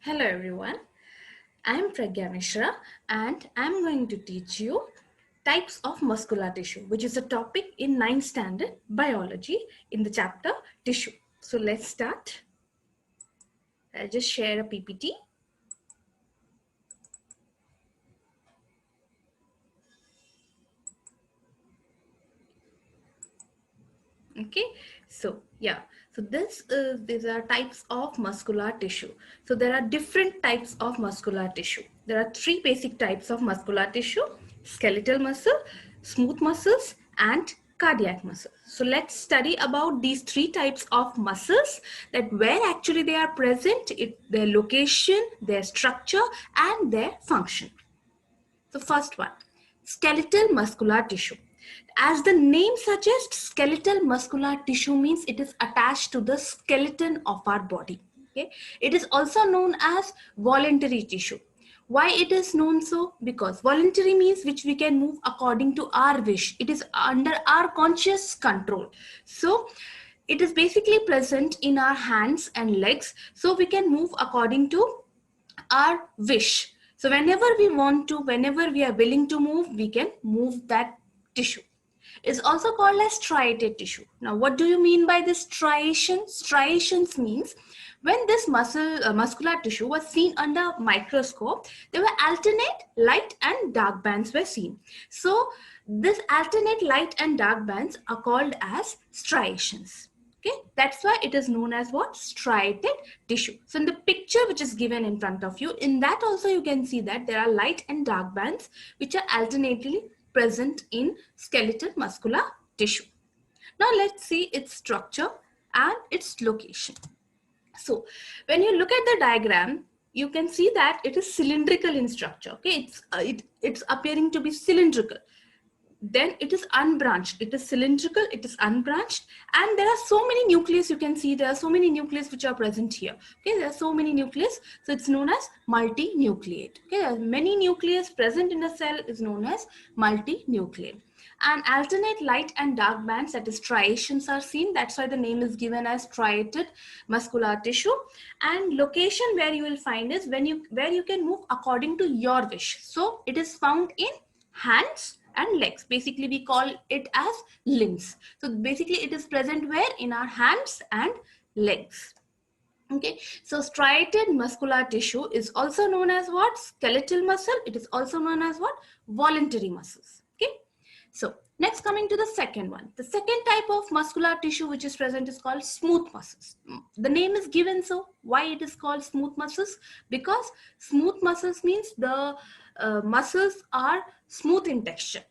Hello everyone, I'm Pragya Mishra and I'm going to teach you types of muscular tissue, which is a topic in 9th standard biology in the chapter tissue. So let's start. I'll just share a PPT. Okay, so yeah, so these are types of muscular tissue. So there are different types of muscular tissue. There are three basic types of muscular tissue: skeletal muscle, smooth muscles, and cardiac muscle. So let's study about these three types of muscles, that where actually they are present, their location, their structure, and their function. The first one, skeletal muscular tissue. As the name suggests, skeletal muscular tissue means it is attached to the skeleton of our body. Okay? It is also known as voluntary tissue. Why it is known so? Because voluntary means which we can move according to our wish. It is under our conscious control. So it is basically present in our hands and legs. So we can move according to our wish. So whenever we want to, whenever we are willing to move, we can move that tissue. It's also called as striated tissue. Now, what do you mean by this striation? Striations means when this muscular tissue was seen under microscope, there were alternate light and dark bands were seen. So this alternate light and dark bands are called as striations. Okay, that's why it is known as what? Striated tissue. So in the picture which is given in front of you, in that also you can see that there are light and dark bands which are alternately present in skeletal muscular tissue. Now let's see its structure and its location. So when you look at the diagram, you can see that it is cylindrical in structure. Okay, it's appearing to be cylindrical. Then it is unbranched. It is cylindrical, it is unbranched, and there are so many nucleus. You can see there are so many nucleus which are present here. Okay, there are so many nucleus, so it's known as multinucleate. Okay, there are many nucleus present in a cell is known as multinucleate. And alternate light and dark bands, that is striations, are seen. That's why the name is given as striated muscular tissue. And location where you will find is where you can move according to your wish. So it is found in hands and legs. Basically we call it as limbs. So basically it is present where? In our hands and legs. Okay, so striated muscular tissue is also known as what? Skeletal muscle. It is also known as what? Voluntary muscles. Okay, so next, coming to the second one. The second type of muscular tissue which is present is called smooth muscles. The name is given so. Why it is called smooth muscles? Because smooth muscles means the muscles are smooth in texture.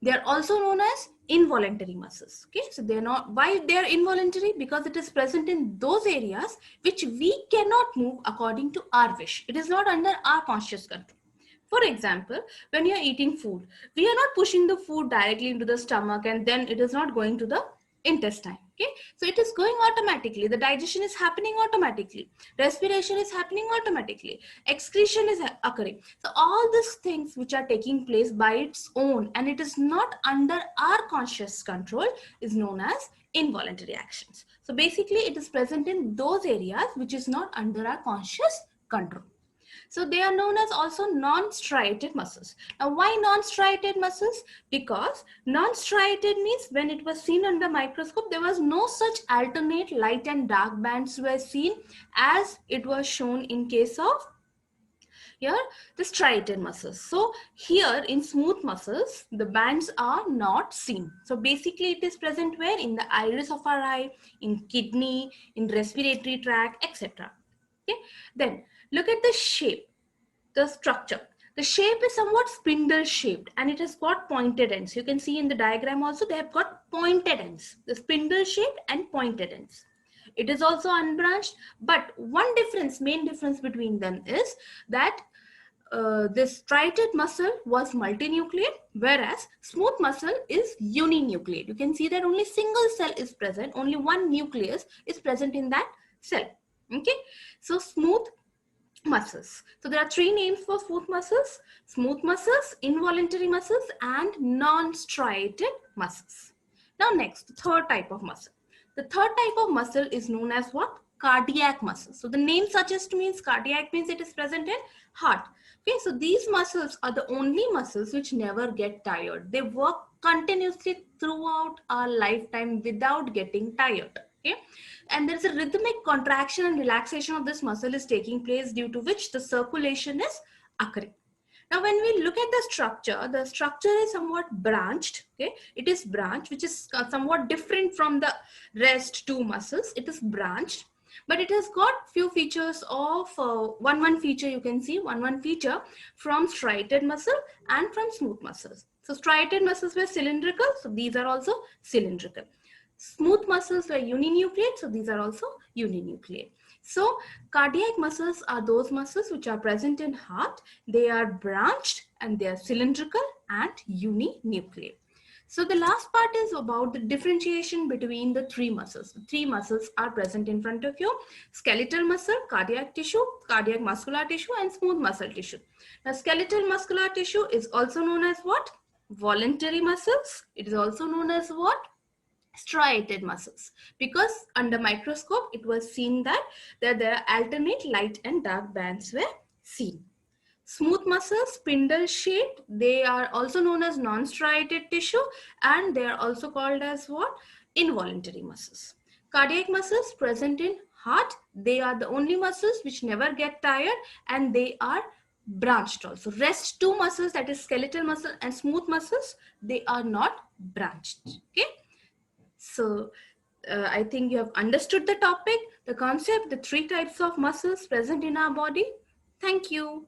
They are also known as involuntary muscles. Okay, so they are not. Why they are involuntary? Because it is present in those areas which we cannot move according to our wish. It is not under our conscious control. For example, when you are eating food, we are not pushing the food directly into the stomach and then it is not going to the intestine. Okay, so it is going automatically. The digestion is happening automatically. Respiration is happening automatically. Excretion is occurring. So all these things which are taking place by its own and it is not under our conscious control is known as involuntary actions. So basically it is present in those areas which is not under our conscious control. So they are known as also non-striated muscles. Now why non-striated muscles? Because non-striated means when it was seen under microscope, there was no such alternate light and dark bands were seen as it was shown in case of here the striated muscles. So here in smooth muscles, the bands are not seen. So basically it is present where? In the iris of our eye, in kidney, in respiratory tract, etc. Okay, then look at the shape, the structure. The shape is somewhat spindle shaped and it has got pointed ends. You can see in the diagram also they have got pointed ends. The spindle shaped and pointed ends. It is also unbranched, but one difference, main difference between them is that this striated muscle was multinucleate, whereas smooth muscle is uninucleate. You can see that only single cell is present, only one nucleus is present in that cell. Okay, so smooth muscles. So there are three names for smooth muscles, involuntary muscles, and non-striated muscles. Now next, the third type of muscle. The third type of muscle is known as what? cardiac muscles. So the name suggests means cardiac means it is present in heart. Okay, so these muscles are the only muscles which never get tired. They work continuously throughout our lifetime without getting tired. Okay, and there is a rhythmic contraction and relaxation of this muscle is taking place, due to which the circulation is occurring. Now, when we look at the structure is somewhat branched. Okay, it is branched, which is somewhat different from the rest two muscles. It is branched, but it has got few features of one feature. You can see one feature from striated muscle and from smooth muscles. So striated muscles were cylindrical, so these are also cylindrical. Smooth muscles were uninucleate, so these are also uninucleate. So cardiac muscles are those muscles which are present in heart. They are branched and they are cylindrical and uninucleate. So the last part is about the differentiation between the three muscles. The three muscles are present in front of you: skeletal muscle, cardiac tissue, cardiac muscular tissue, and smooth muscle tissue. Now skeletal muscular tissue is also known as what? Voluntary muscles. It is also known as what? Striated muscles, because under microscope it was seen that there are alternate light and dark bands were seen. Smooth muscles, spindle shaped, they are also known as non-striated tissue, and they are also called as what? Involuntary muscles. Cardiac muscles present in heart, they are the only muscles which never get tired, and they are branched also. Rest two muscles, that is skeletal muscle and smooth muscles, they are not branched. Okay. So I think you have understood the topic, the concept, the three types of muscles present in our body. Thank you.